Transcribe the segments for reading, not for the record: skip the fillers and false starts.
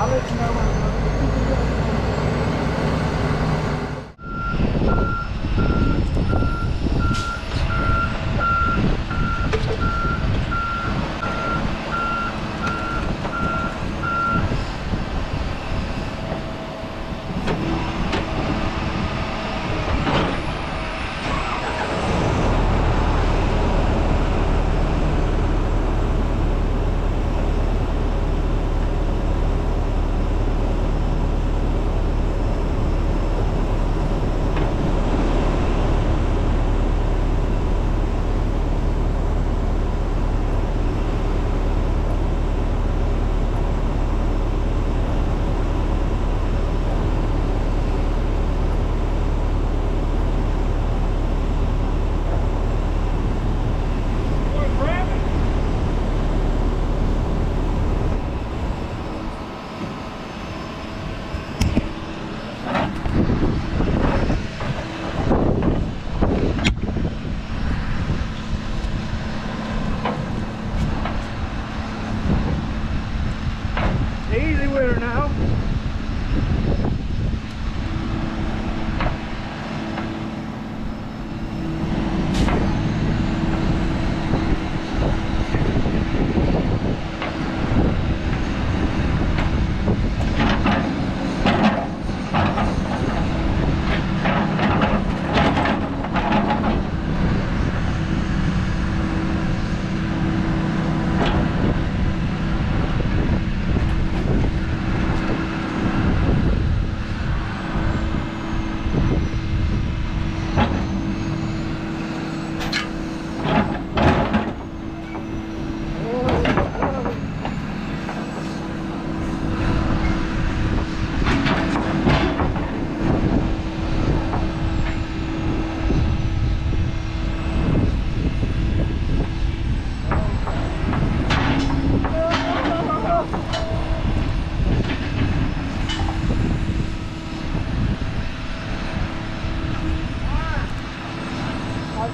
I'll let you know when I easy with her now.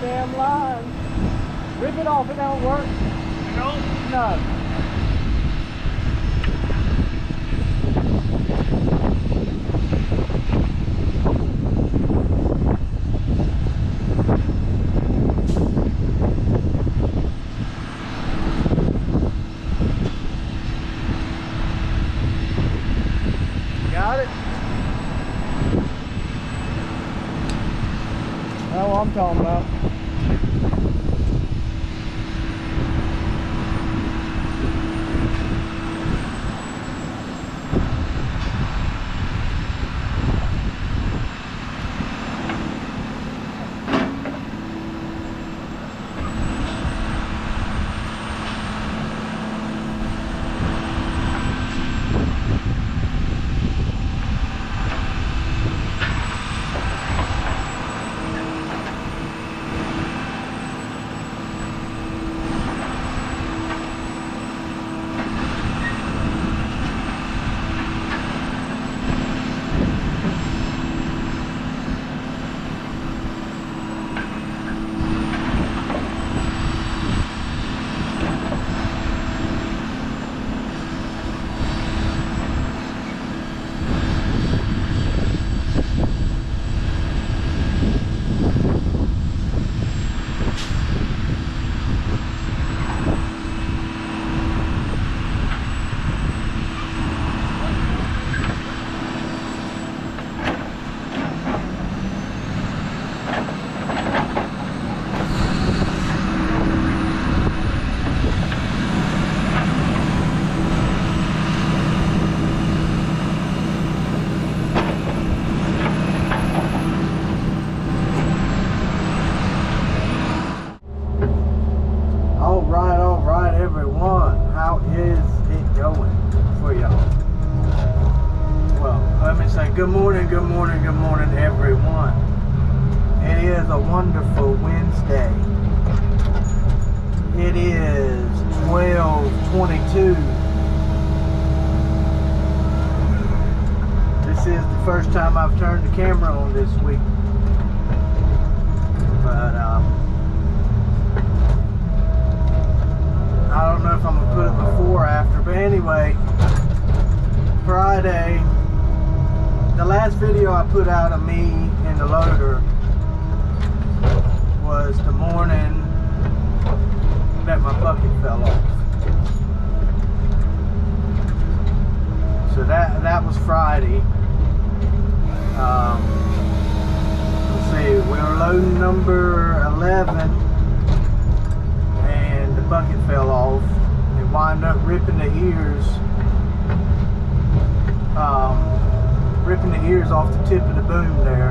Damn line. Rip it off, it don't work. No? No. Got it? That's what I'm talking about. Good morning, good morning, good morning, everyone. It is a wonderful Wednesday. It is 12:22. This is the first time I've turned the camera on this week. But I don't know if I'm gonna put it before or after, but anyway, Friday Friday, the last video I put out of me in the loader was the morning that my bucket fell off. So that was Friday. Let's see, we were loading number 11 and the bucket fell off. It wound up ripping the ears off the tip of the boom there.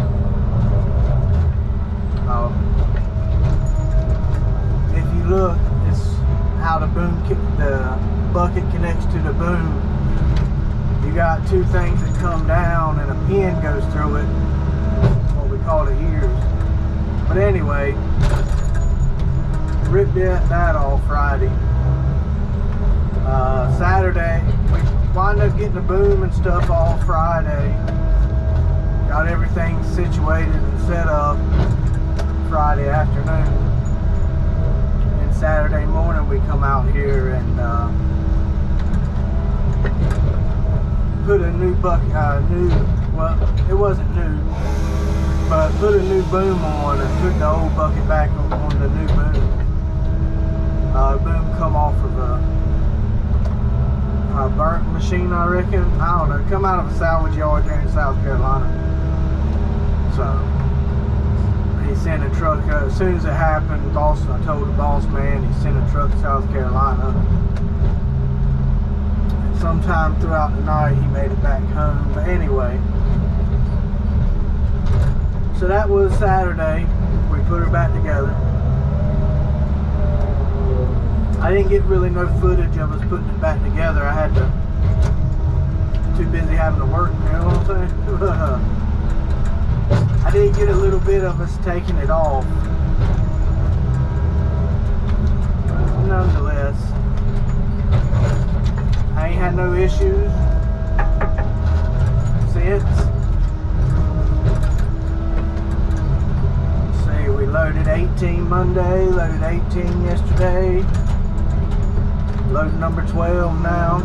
If you look, it's how the bucket connects to the boom. You got two things that come down and a pin goes through it, what we call the ears. But anyway, ripped that off Friday. Saturday, we wound up getting the boom and stuff off Friday. Got everything situated and set up Friday afternoon. And Saturday morning we come out here and put a new bucket, well, it wasn't new, but put a new boom on and put the old bucket back on the new boom. Boom come off of a burnt machine, I reckon. I don't know, come out of a salvage yard there in South Carolina. So he sent a truck, as soon as it happened, I told the boss man, he sent a truck to South Carolina. Sometime throughout the night he made it back home. But anyway, so that was Saturday. We put her back together. I didn't get really no footage of us putting it back together. I had to, too busy having to work, you know what I'm saying? I did get a little bit of us taking it off. But nonetheless, I ain't had no issues since. Let's see, we loaded 18 Monday, loaded 18 yesterday, loaded number 12 now.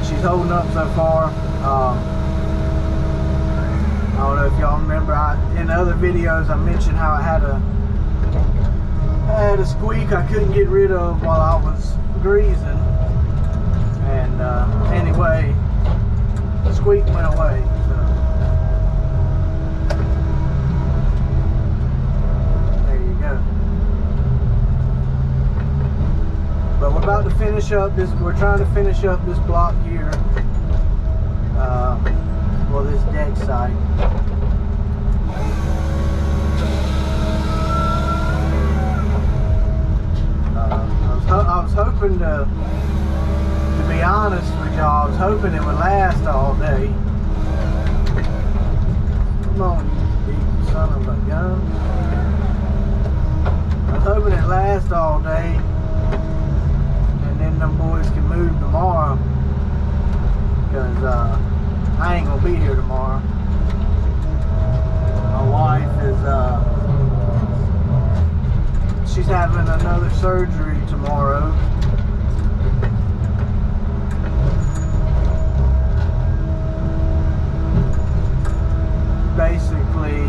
She's holding up so far. I don't know if y'all remember, in other videos I mentioned how I had a squeak I couldn't get rid of while I was greasing, and anyway, the squeak went away. So there you go. But we're about to finish up this. We're trying to finish up this block here. Well, this deck site. I was hoping to be honest with y'all, I was hoping it would last all day. Come on, you big son of a gun. I was hoping it lasts all day, and then them boys can move tomorrow, because I ain't gonna be here tomorrow. My wife is she's having another surgery tomorrow. Basically,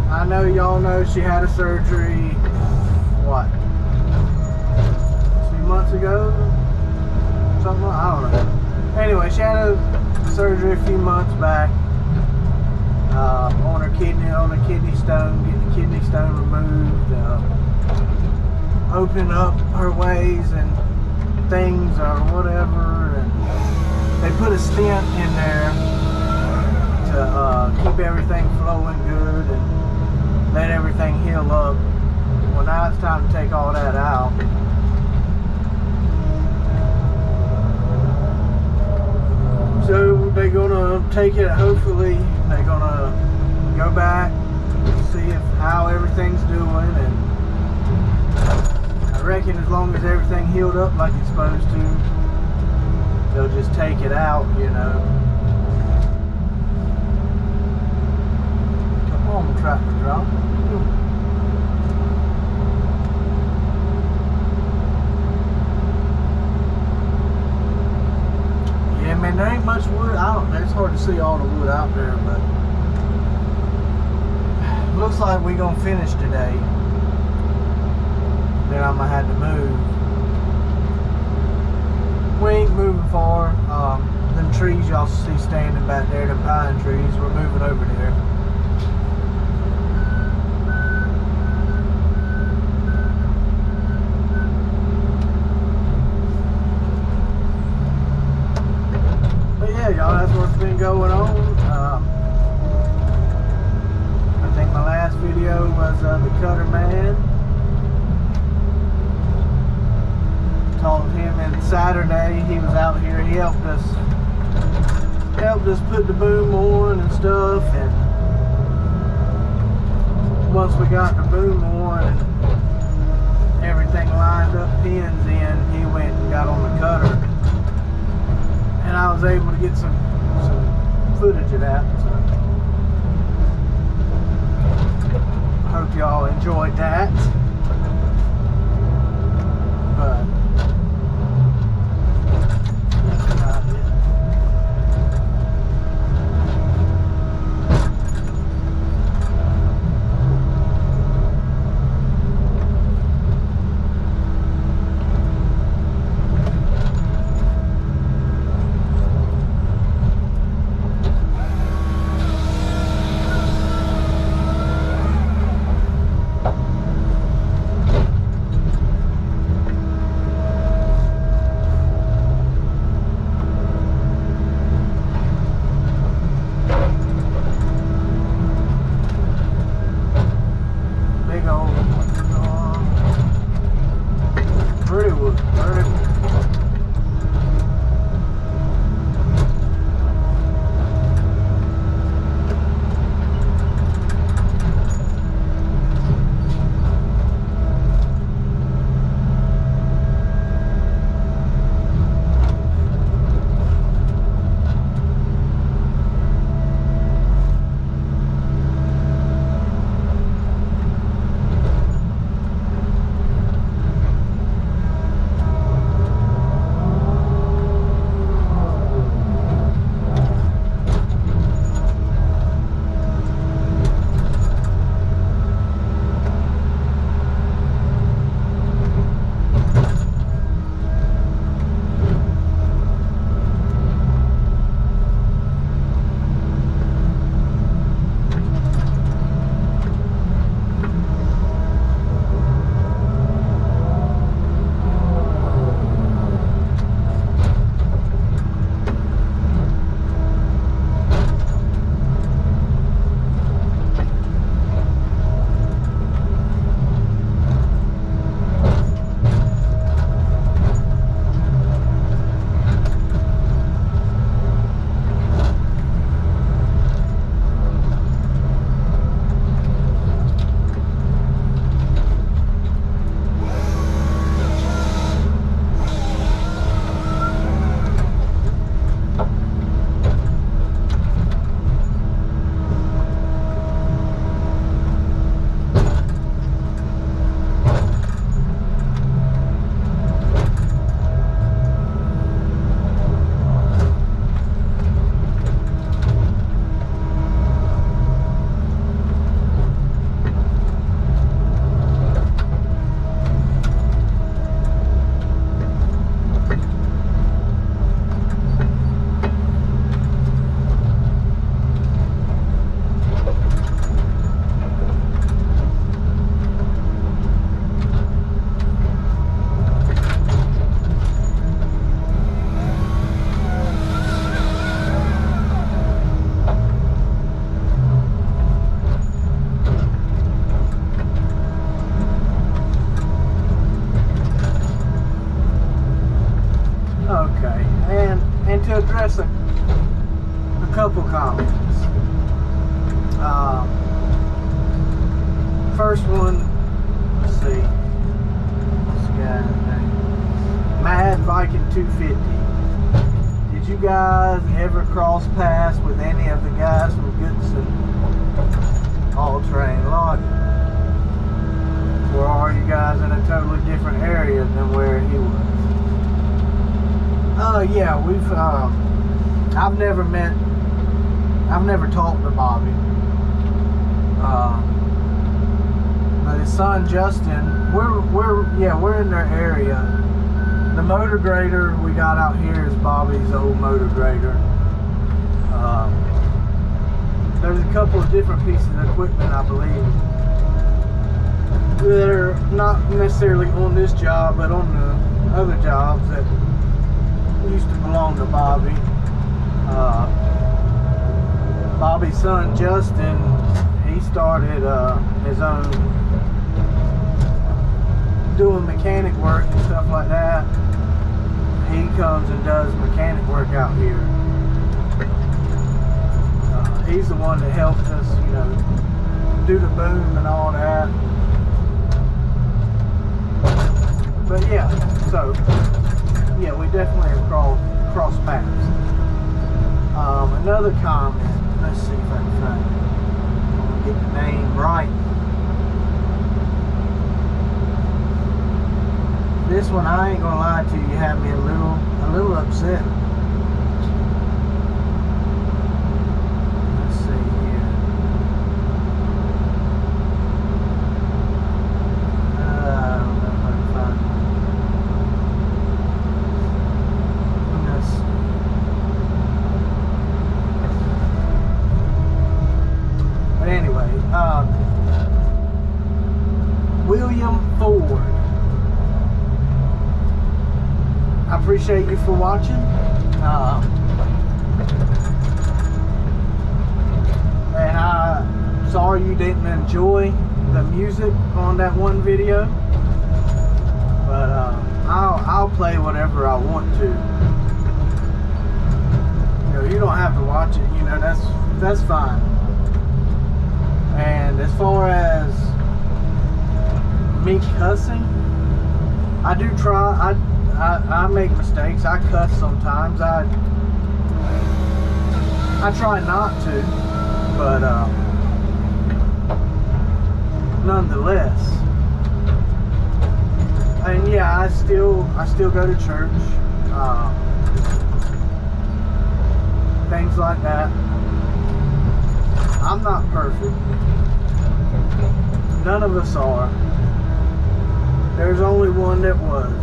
I know y'all know she had a surgery, what, 2 months ago? Something, I don't know. Anyway, she had a surgery a few months back. On her kidney stone, getting the kidney stone removed, opening up her ways and things or whatever, and they put a stent in there to keep everything flowing good and let everything heal up. Well, now it's time to take all that out. So they're gonna take it, hopefully they're gonna go back, see how everything's doing, and I reckon as long as everything healed up like it's supposed to, they'll just take it out, you know. Come on, tractor drop. It's hard to see all the wood out there, but looks like we're gonna finish today. Then I'm gonna have to move. We ain't moving far. Them trees y'all see standing back there, them pine trees, we're moving over there. But yeah, y'all, that's what's been going on. I think my last video was the Cutter Man. Talked to him on Saturday. He was out here. He helped us put the boom on and stuff. And once we got the boom on and everything lined up, pins in, he went and got on the cutter, and I was able to get some footage of that. So I hope y'all enjoyed that. But to address a couple comments. First one, let's see, this guy's name, Mad Viking 250. Did you guys ever cross paths with any of the guys from Goodson All Terrain Logging? Or are you guys in a totally different area than where he was? Yeah, I've never talked to Bobby. But his son Justin, we're in their area. The motor grader we got out here is Bobby's old motor grader. There's a couple of different pieces of equipment, I believe, that are not necessarily on this job, but on the other jobs that used to belong to Bobby. Bobby's son Justin, he started his own doing mechanic work and stuff like that. He comes and does mechanic work out here. He's the one that helped us, you know, do the boom and all that. But yeah, so yeah, we definitely have crossed paths. Another comment. Let's see if I can find it. Get the name right. This one, I ain't gonna lie to you, had me a little upset. Let's see here. I don't know if I can find it. Let's see. But anyway, William Ford. I appreciate you for watching. And I'm sorry you didn't enjoy the music on that one video. But I'll play whatever I want to. You know, you don't have to watch it. You know, that's fine. And as far as me cussing, I do try. I make mistakes. I cuss sometimes. I try not to, but nonetheless. And yeah, I still go to church. Things like that. I'm not perfect. None of us are. There's only one that was.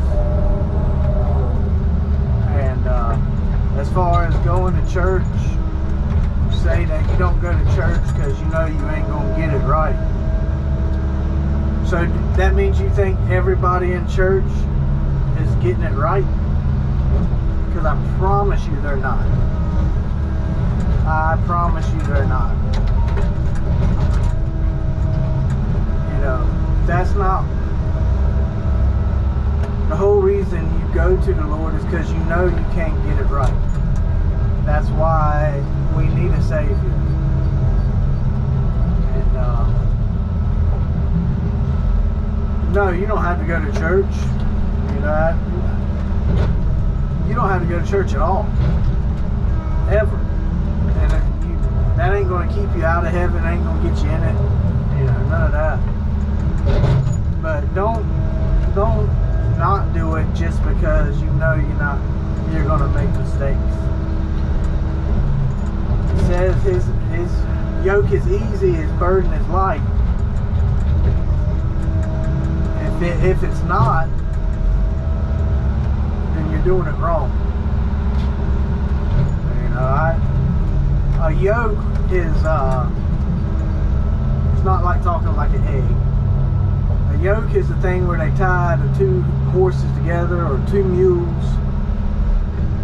And as far as going to church, you say that you don't go to church because you know you ain't going to get it right. So that means you think everybody in church is getting it right? Because I promise you they're not. I promise you they're not. You know, that's not... The whole reason you go to the Lord is because you know you can't get it right. That's why we need a Savior. And no, you don't have to go to church. You know, you don't have to go to church at all, ever. And that ain't going to keep you out of heaven. Ain't going to get you in it. You know, none of that. But don't not do it just because you know you're gonna make mistakes. He says his yoke is easy, his burden is light. If it's not, then you're doing it wrong. You know, a yoke is it's not like talking like an egg. A yoke is the thing where they tie the two horses together or two mules.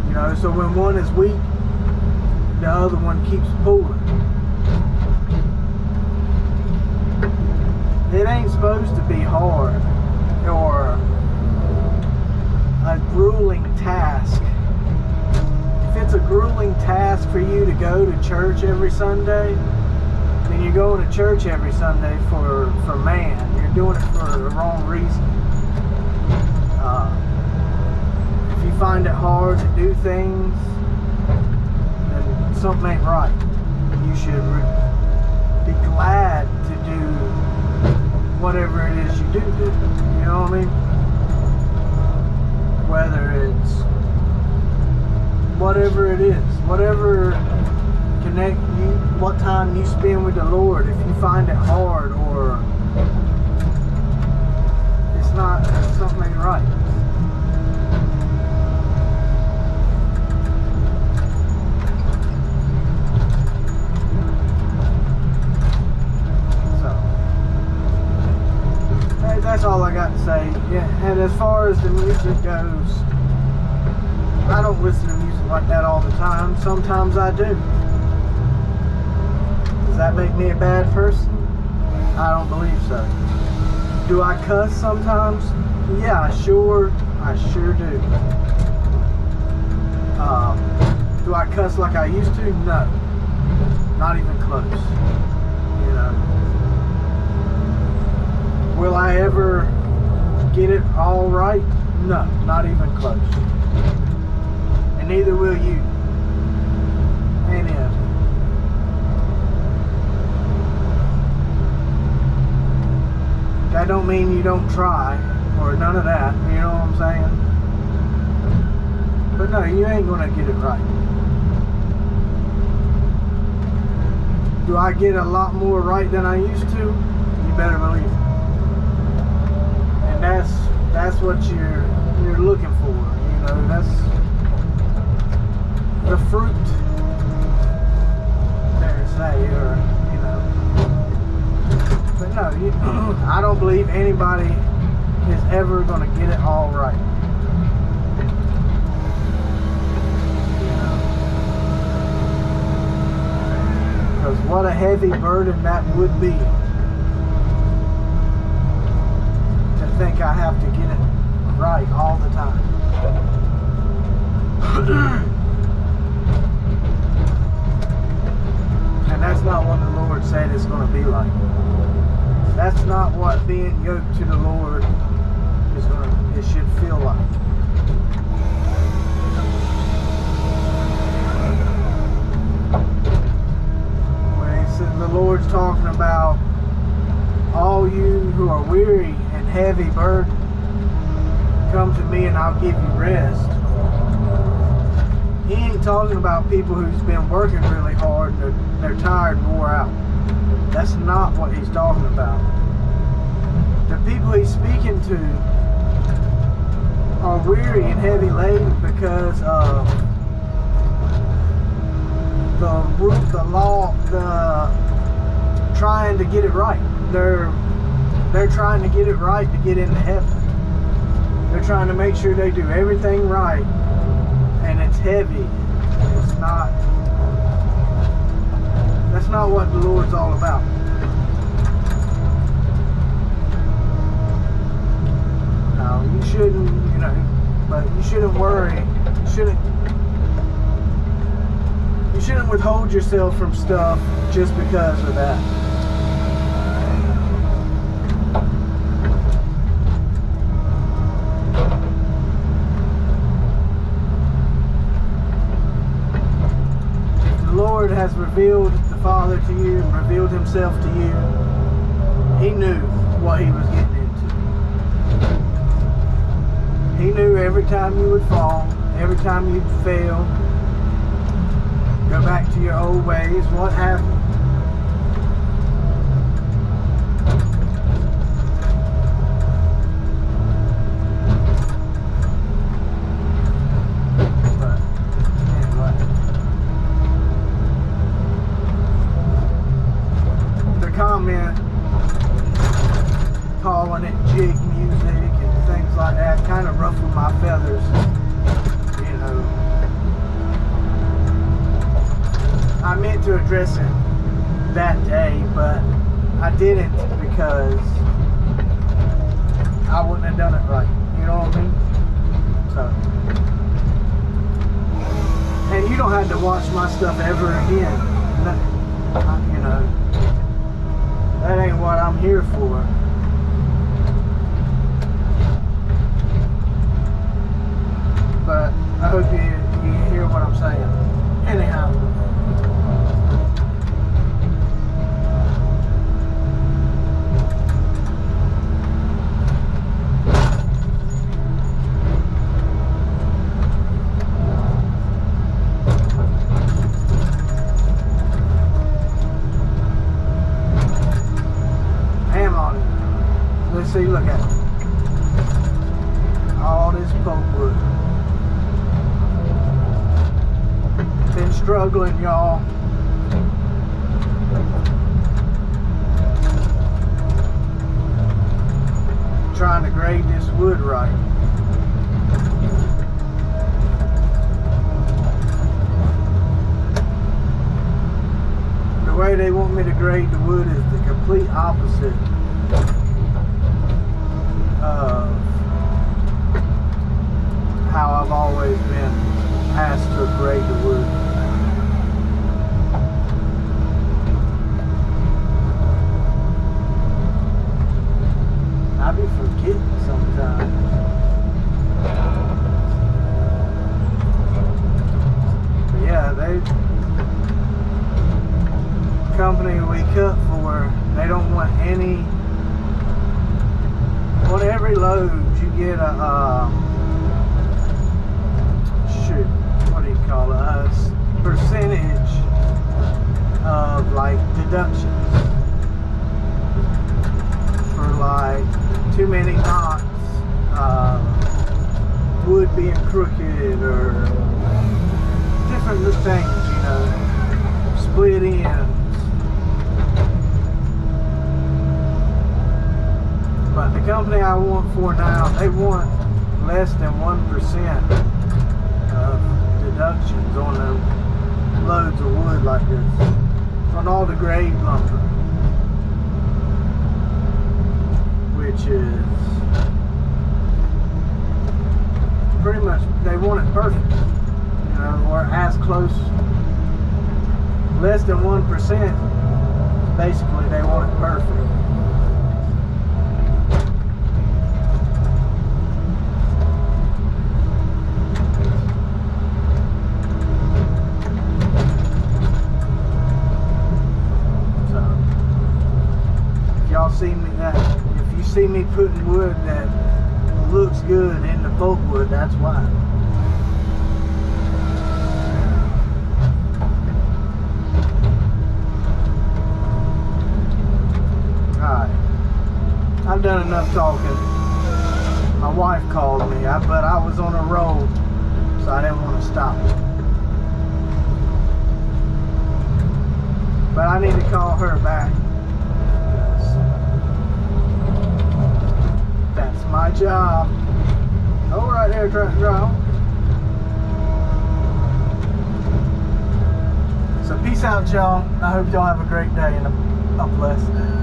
You know, so when one is weak, the other one keeps pulling. It ain't supposed to be hard or a grueling task. If it's a grueling task for you to go to church every Sunday, then you're going to church every Sunday for man. You're doing it for the wrong reason. If you find it hard to do things, then something ain't right. You should be glad to do whatever it is you do. You know what I mean? Whether it's whatever it is, whatever connect you, what time you spend with the Lord, if you find it hard or it's not, something ain't right. That's all I got to say. Yeah, and as far as the music goes, I don't listen to music like that all the time. Sometimes I do. Does that make me a bad person? I don't believe so. Do I cuss sometimes? Yeah, I sure do. Do I cuss like I used to? No. Not even close. You know. Will I ever get it all right? No, not even close. And neither will you. Any of it. That don't mean you don't try, or none of that, you know what I'm saying? But no, you ain't gonna get it right. Do I get a lot more right than I used to? You better believe it. And that's what you're looking for, you know, that's the fruit, dare say, or, you know. But no, I don't believe anybody is ever going to get it all right. You know? Because what a heavy burden that would be. To think I have to get it right all the time. And that's not what the Lord said it's going to be like. That's not what being yoked to the Lord is it should feel like. When he said the Lord's talking about all you who are weary and heavy burdened, come to me and I'll give you rest. He ain't talking about people who's been working really hard and they're tired and wore out. That's not what he's talking about. The people he's speaking to are weary and heavy laden because of the law, trying to get it right. They're trying to get it right to get into heaven. They're trying to make sure they do everything right, and it's heavy. It's not. That's not what the Lord's all about. No, you shouldn't, you know, but you shouldn't worry. You shouldn't withhold yourself from stuff just because of that. The Lord has revealed the Father to you and revealed himself to you. He knew what he was getting into. He knew every time you would fall, every time you'd fail, go back to your old ways, what happened? Comment calling it jig music and things like that kind of ruffled my feathers, you know. I meant to address it that day, but I didn't because I wouldn't have done it right, you know what I mean? So, and you don't have to watch my stuff ever again, you know. That ain't what I'm here for. But I hope you hear what I'm saying. Anyhow. struggling, y'all. Trying to grade this wood right. The way they want me to grade the wood is the complete opposite of how I've always been asked to grade the wood. I be forgetting sometimes. But yeah, company we cut for, they don't want any, on every load you get a what do you call it, a percentage of like deductions for like too many knots, wood being crooked, or different things, you know, split ends. But the company I want for now, they want less than 1% of deductions on the loads of wood like this, on all the grade lumber, which is pretty much, they want it perfect, you know, or as close, less than 1%, basically they want it perfect. See me if you see me putting wood that looks good in the pulpwood, that's why. Alright, I've done enough talking. My wife called me, but I was on a roll, so I didn't want to stop it. But I need to call her back. My job. Oh, right there, truck drive. So peace out, y'all. I hope y'all have a great day and a blessed day.